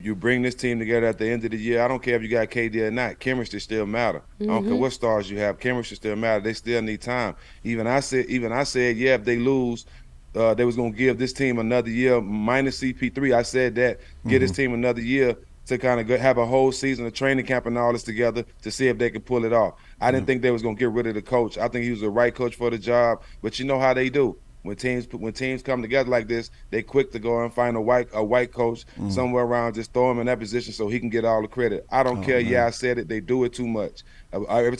You bring this team together at the end of the year. I don't care if you got KD or not. Chemistry still matter. I don't care what stars you have. Chemistry still matter. They still need time. Even I said, yeah, if they lose, they was gonna give this team another year minus CP3. I said that give this team another year to kind of have a whole season of training camp and all this together to see if they could pull it off. I didn't think they was gonna get rid of the coach. I think he was the right coach for the job. But you know how they do. When teams come together like this, they quick to go and find a white coach somewhere around, just throw him in that position so he can get all the credit. I don't care. Man. Yeah, I said it. They do it too much. Every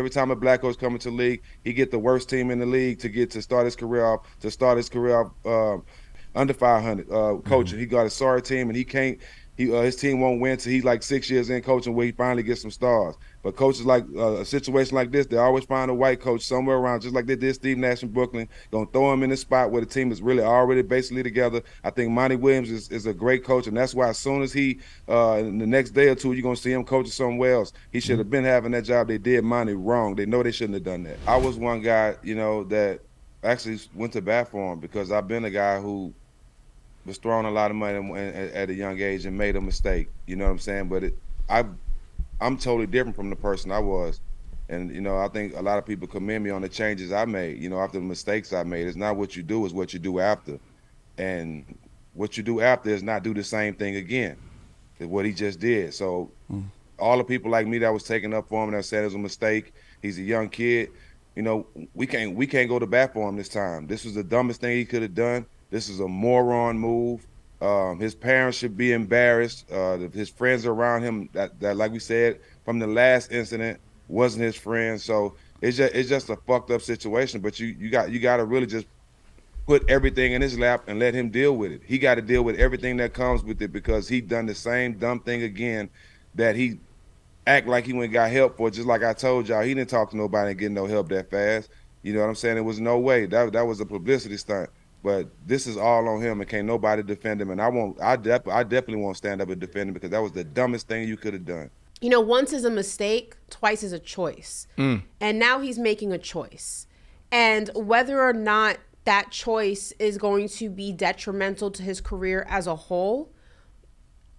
time a black coach comes into the league, he get the worst team in the league to start his career off under 500 coaching. He got a sorry team and he can't. His team won't win till he's like 6 years in coaching where he finally gets some stars. But coaches like a situation like this, they always find a white coach somewhere around, just like they did Steve Nash in Brooklyn. Gonna throw him in the spot where the team is really already basically together. I think Monty Williams is a great coach, and that's why as soon as he in the next day or two, you're gonna see him coaching somewhere else. He should have been having that job. They did Monty wrong. They know they shouldn't have done that. I was one guy, that actually went to bat for him because I've been a guy who was throwing a lot of money at a young age and made a mistake. You know what I'm saying? But I'm totally different from the person I was. And, I think a lot of people commend me on the changes I made, after the mistakes I made. It's not what you do, it's what you do after. And what you do after is not do the same thing again. Is what he just did. So all the people like me that was taking up for him that said it was a mistake, he's a young kid, we can't go to bat for him this time. This was the dumbest thing he could have done. This is a moron move. His parents should be embarrassed. His friends around him that, like we said, from the last incident, wasn't his friend. So it's just a fucked up situation. But you got to really just put everything in his lap and let him deal with it. He got to deal with everything that comes with it because he done the same dumb thing again that he act like he went and got help for. Just like I told y'all, he didn't talk to nobody and get no help that fast. You know what I'm saying? It was no way. That was a publicity stunt. But this is all on him, and can't nobody defend him. And I definitely won't stand up and defend him because that was the dumbest thing you could have done. Once is a mistake, twice is a choice. And now he's making a choice. And whether or not that choice is going to be detrimental to his career as a whole,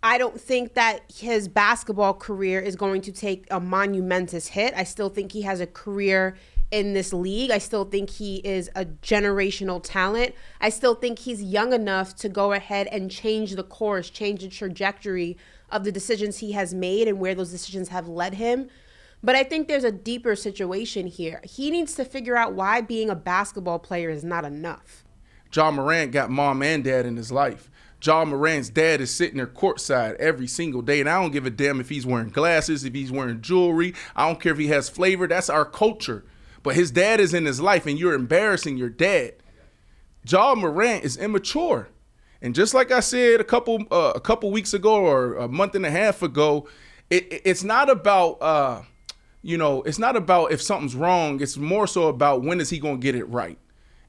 I don't think that his basketball career is going to take a monumentous hit. I still think he has a career in this league. I still think he is a generational talent. I still think he's young enough to go ahead and change the course, change the trajectory of the decisions he has made and where those decisions have led him. But I think there's a deeper situation here. He needs to figure out why being a basketball player is not enough. Ja Morant got mom and dad in his life. Ja Morant's dad is sitting there courtside every single day, and I don't give a damn if he's wearing glasses, if he's wearing jewelry. I don't care if he has flavor. That's our culture. But his dad is in his life, and you're embarrassing your dad. Ja Morant is immature. And just like I said a couple weeks ago or a month and a half ago, it's not about, it's not about if something's wrong. It's more so about when is he going to get it right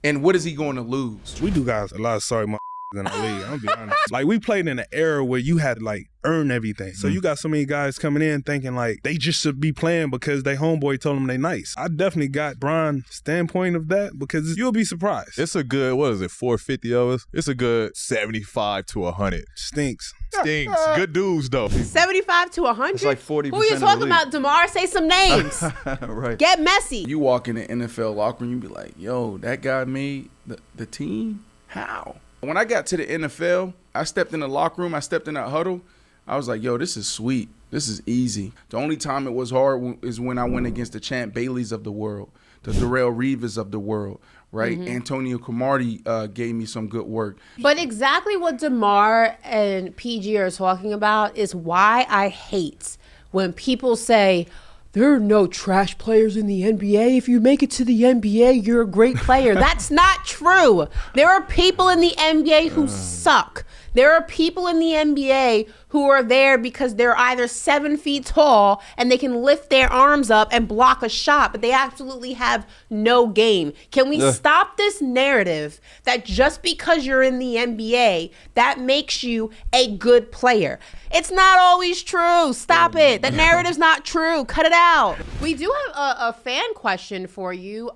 and what is he going to lose. We do got a lot of sorry in our league. I'm gonna be honest. Like, we played in an era where you had to earn everything. So you got so many guys coming in thinking they just should be playing because they homeboy told them they nice. I definitely got Brian's standpoint of that because you'll be surprised. It's a good, 450 of us? It's a good 75 to 100. Stinks. Good dudes, though. 75 to 100? It's like 40% Who you talking about, DeMar? Say some names. Right. Get messy. You walk in the NFL locker room, you be like, yo, that guy made the team? How? When I got to the NFL, I stepped in the locker room, I stepped in that huddle. I was like, yo, this is sweet. This is easy. The only time it was hard is when I went against the Champ Baileys of the world, the Darrelle Reeves of the world, right? Antonio Cromartie gave me some good work. But exactly what DeMar and PG are talking about is why I hate when people say, there are no trash players in the NBA. If you make it to the NBA, you're a great player. That's not true. There are people in the NBA who suck. There are people in the NBA who are there because they're either 7 feet tall and they can lift their arms up and block a shot, but they absolutely have no game. Can we stop this narrative that just because you're in the NBA, that makes you a good player? It's not always true. Stop it. That narrative's not true. Cut it out. We do have a fan question for you.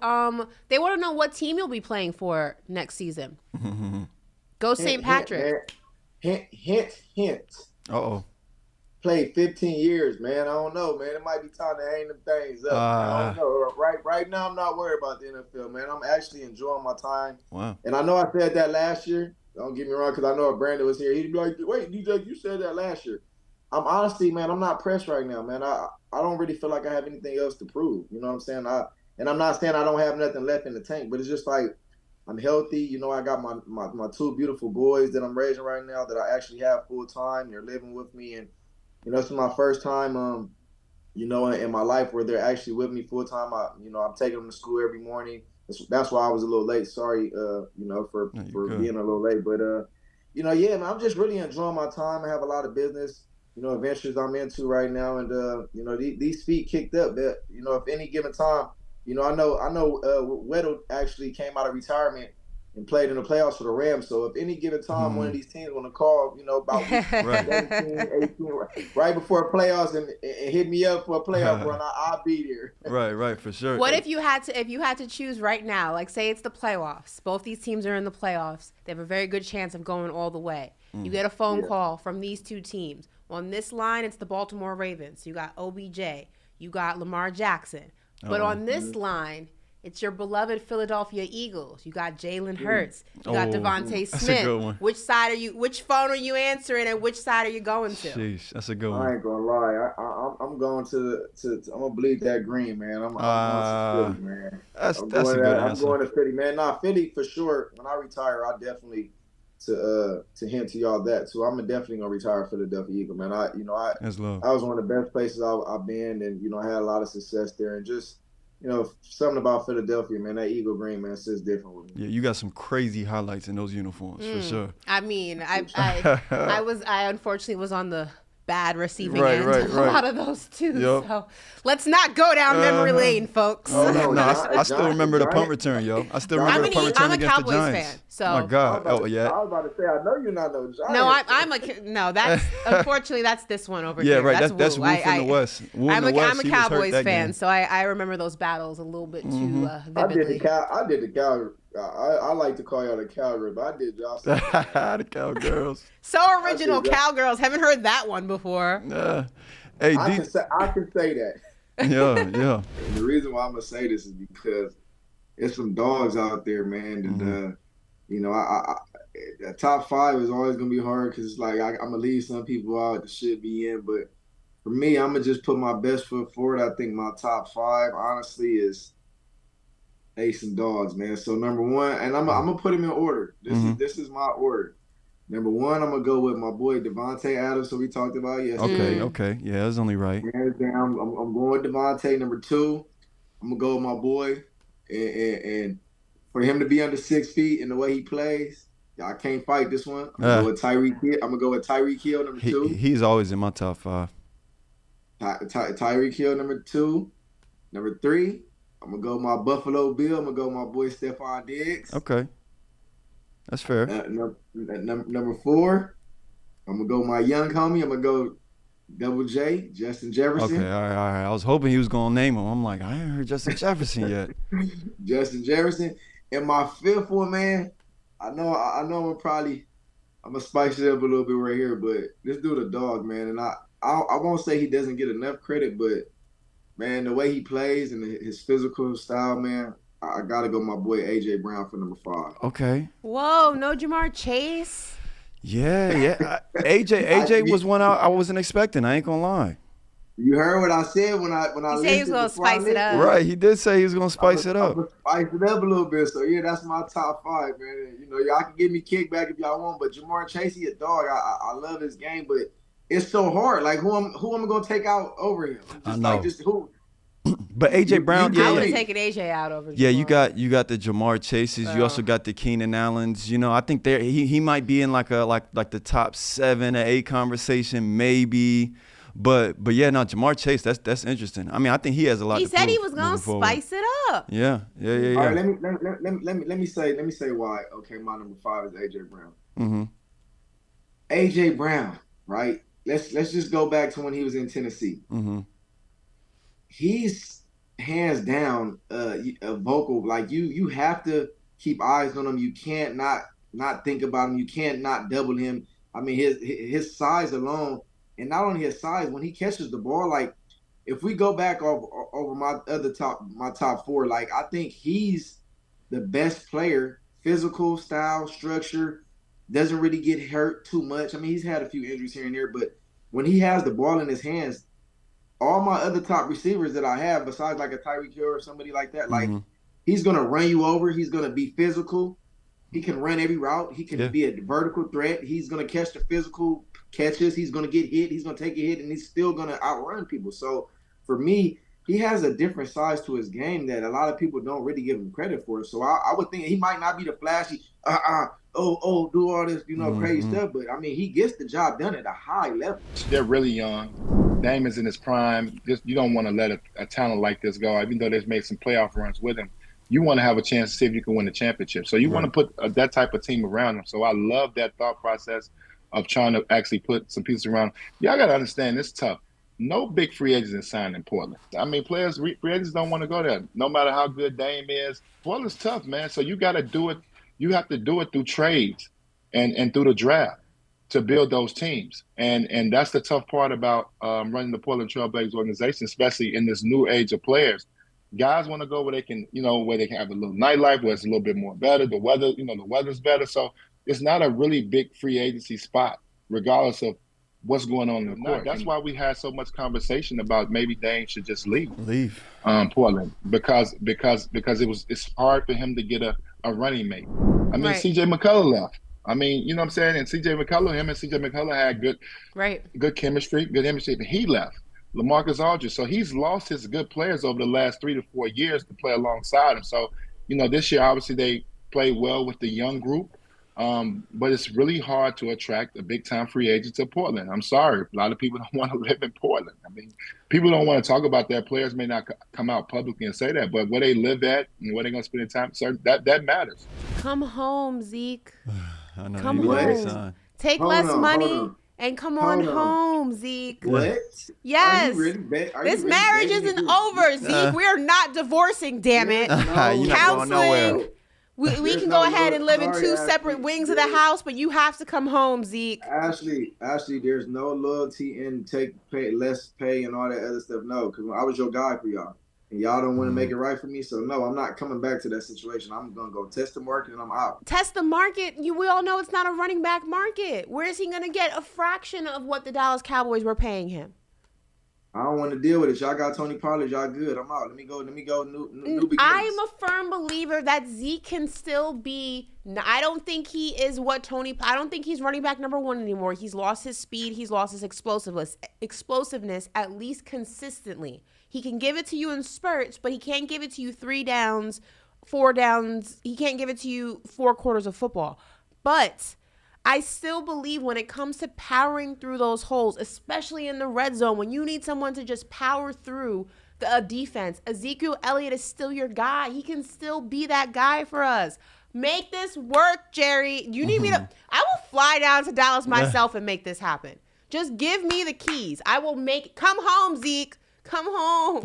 They want to know what team you'll be playing for next season. Go St. Patrick. Hint. Uh-oh. played 15 years, man. I don't know, man. It might be time to hang them things up. I don't know. Right now, I'm not worried about the NFL, man. I'm actually enjoying my time. Wow. And I know I said that last year. Don't get me wrong, because I know if Brandon was here, he'd be like, wait, DJ, you said that last year. I'm honestly, man, I'm not pressed right now, man. I don't really feel like I have anything else to prove. You know what I'm saying? And I'm not saying I don't have nothing left in the tank, but it's just like I'm healthy. You know, I got my two beautiful boys that I'm raising right now that I actually have full time. They're living with me, and you know, it's my first time, you know, in my life where they're actually with me full time. I'm taking them to school every morning. That's why I was a little late. Sorry, you know, for being a little late. But you know, yeah, man, I'm just really enjoying my time. I have a lot of business, you know, adventures I'm into right now, and you know, these feet kicked up. That, you know, if any given time, you know, I know Weddle actually came out of retirement and played in the playoffs for the Rams. So if any given time one of these teams want to call, you know, about week 17, 18, right before playoffs and hit me up for a playoff run, I'll be there. Right, for sure. What if you had to choose right now? Like, say it's the playoffs. Both these teams are in the playoffs. They have a very good chance of going all the way. You get a phone call from these two teams. On this line, it's the Baltimore Ravens. You got OBJ. You got Lamar Jackson. But on this line, it's your beloved Philadelphia Eagles. You got Jalen Hurts. You got Devontae Smith. That's a good one. Which phone are you answering, and which side are you going to? Sheesh, that's a good one. I ain't gonna lie. I'm going to I'm gonna bleed that green, man. I'm going to Philly, man. That's a good answer. I'm going to Philly, man. Nah, Philly for sure. When I retire, I definitely to hint to y'all that too. I'm definitely gonna retire Philadelphia Eagle, man. I was one of the best places I've been, and you know, I had a lot of success there, and just, you know, something about Philadelphia, man, that Eagle green, man, sits different with me. Yeah, you got some crazy highlights in those uniforms, for sure. I mean, I unfortunately was on the bad receiving end of a lot of those too. Yep. So let's not go down memory lane, folks. Oh, no, I still remember the punt return, yo. I still remember the punt return against the Giants. I'm a Cowboys fan, so. My God. I was about to say, I know you're not no Giants. No, that's unfortunately that's this one over here. Yeah, right. That's Woo from the West. I'm a Cowboys fan, so I remember those battles a little bit too vividly. I did the Cowgirls. I like to call y'all the Cowgirls, but I did y'all. The Cowgirls. So original, Cowgirls. Haven't heard that one before. Hey, I can say that. Yeah. And the reason why I'm gonna say this is because there's some dogs out there, man. And you know, the top 5 is always gonna be hard because it's like I'm gonna leave some people out that should be in. But for me, I'm gonna just put my best foot forward. I think my top 5, honestly, is Ace and Dogs, man. So number 1, and I'm gonna put them in order. This is my order. Number 1, I'm gonna go with my boy Devontae Adams, who we talked about yesterday. Okay. Yeah, that's only right. Hands down, I'm going with Devontae. Number 2, I'm gonna go with my boy, and for him to be under 6 feet and the way he plays, I can't fight this one. I'm gonna go with Tyreek Hill. I'm gonna go with Tyreek Hill, number 2. He's always in my top 5. Tyreek Hill, number 2. Number 3, I'm gonna go with my Buffalo Bill. I'm gonna go with my boy Stephon Diggs. Okay, that's fair. Number 4, I'm gonna go with my young homie. I'm gonna go Double J, Justin Jefferson. Okay, all right. I was hoping he was gonna name him. I'm like, I ain't heard Justin Jefferson yet. Justin Jefferson. And my 5th one, man, I know I'm gonna spice it up a little bit right here, but this dude a dog, man, and I won't say he doesn't get enough credit, but man, the way he plays and his physical style, man, I gotta go my boy AJ Brown for number 5. Okay. Whoa, no Jamar Chase? Yeah. AJ was one I wasn't expecting. I ain't gonna lie. You heard what I said when I He said he was gonna spice it up. Right, he did say he was gonna spice it up. Spice it up a little bit. So yeah, that's my top 5, man. You know, y'all can give me kickback if y'all want, but Jamar Chase, he a dog. I love his game, but it's so hard. Like who am I gonna take out over him? I know. Like, just who? But AJ Brown, I would have taken AJ out over Jamar. Yeah, you got the Jamar Chases. You also got the Keenan Allens. You know, I think he might be in like the top 7 or 8 conversation maybe. But yeah, no, Jamar Chase, that's interesting. I mean, I think he has a lot. He said he was gonna spice it up. Yeah. All right, let me say why. Okay, my number 5 is AJ Brown. Mm-hmm. AJ Brown, right? Let's just go back to when he was in Tennessee. Mm-hmm. He's hands down a vocal. Like you have to keep eyes on him. You can't not think about him. You can't not double him. I mean, his size alone and not only his size, when he catches the ball, like if we go back over my top four, like I think he's the best player, physical, style, structure, doesn't really get hurt too much. I mean, he's had a few injuries here and there, but when he has the ball in his hands, all my other top receivers that I have, besides like a Tyreek Hill or somebody like that, like he's gonna run you over. He's gonna be physical. He can run every route. He can be a vertical threat. He's gonna catch the physical catches. He's gonna get hit. He's gonna take a hit, and he's still gonna outrun people. So for me, he has a different size to his game that a lot of people don't really give him credit for. So I would think he might not be the flashy, do all this, crazy stuff. But I mean, he gets the job done at a high level. They're really young. Damon's in his prime. You don't want to let a talent like this go, even though they've made some playoff runs with him. You want to have a chance to see if you can win the championship. So you want to put that type of team around him. So I love that thought process of trying to actually put some pieces around. Y'all got to understand, it's tough. No big free agents is signed in Portland. I mean, free agents don't want to go there, no matter how good Dame is. Portland's tough, man. So you got to do it. You have to do it through trades and through the draft to build those teams. And that's the tough part about running the Portland Trail Blazers organization, especially in this new age of players. Guys want to go where they can, where they can have a little nightlife, where it's a little bit more better. The weather, the weather's better. So it's not a really big free agency spot, regardless of what's going on in the court. That's why we had so much conversation about maybe Dame should just leave Portland because it's hard for him to get a running mate. I mean, CJ McCullough left. I mean, you know what I'm saying? And CJ McCullough had good chemistry, but he left. LaMarcus Aldridge. So he's lost his good players over the last 3 to 4 years to play alongside him. So, this year, obviously, they played well with the young group. But it's really hard to attract a big-time free agent to Portland. I'm sorry. A lot of people don't want to live in Portland. I mean, people don't want to talk about that. Players may not come out publicly and say that, but where they live at and where they're going to spend their time, that matters. Come home, Zeke. I know, come home. Take less money and come on home, Zeke. What? Yes. This marriage isn't over, Zeke. We are not divorcing, damn it. You're not going nowhere. We can go ahead and live in two separate wings of the house, but you have to come home, Zeke. Ashley, there's no loyalty in less pay and all that other stuff. No, because I was your guy for y'all, and y'all don't want to make it right for me. So no, I'm not coming back to that situation. I'm gonna go test the market, and I'm out. Test the market. We all know it's not a running back market. Where is he gonna get a fraction of what the Dallas Cowboys were paying him? I don't want to deal with it. Y'all got Tony Pollard. Y'all good. I'm out. Let me go. New beginnings. I'm a firm believer that Zeke can still be. I don't think he is I don't think he's running back number one anymore. He's lost his speed. He's lost his explosiveness, at least consistently. He can give it to you in spurts, but he can't give it to you 3 downs, 4 downs. He can't give it to you 4 quarters of football. But I still believe when it comes to powering through those holes, especially in the red zone, when you need someone to just power through the defense, Ezekiel Elliott is still your guy. He can still be that guy for us. Make this work, Jerry. You need me to. I will fly down to Dallas myself and make this happen. Just give me the keys. I will make. Come home, Zeke. Come home.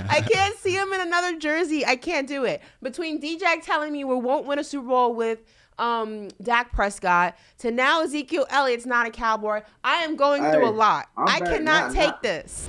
I can't see him in another jersey. I can't do it. Between DJ telling me we won't win a Super Bowl with Dak Prescott to now Ezekiel Elliott's not a Cowboy, I am going through a lot. I cannot take this.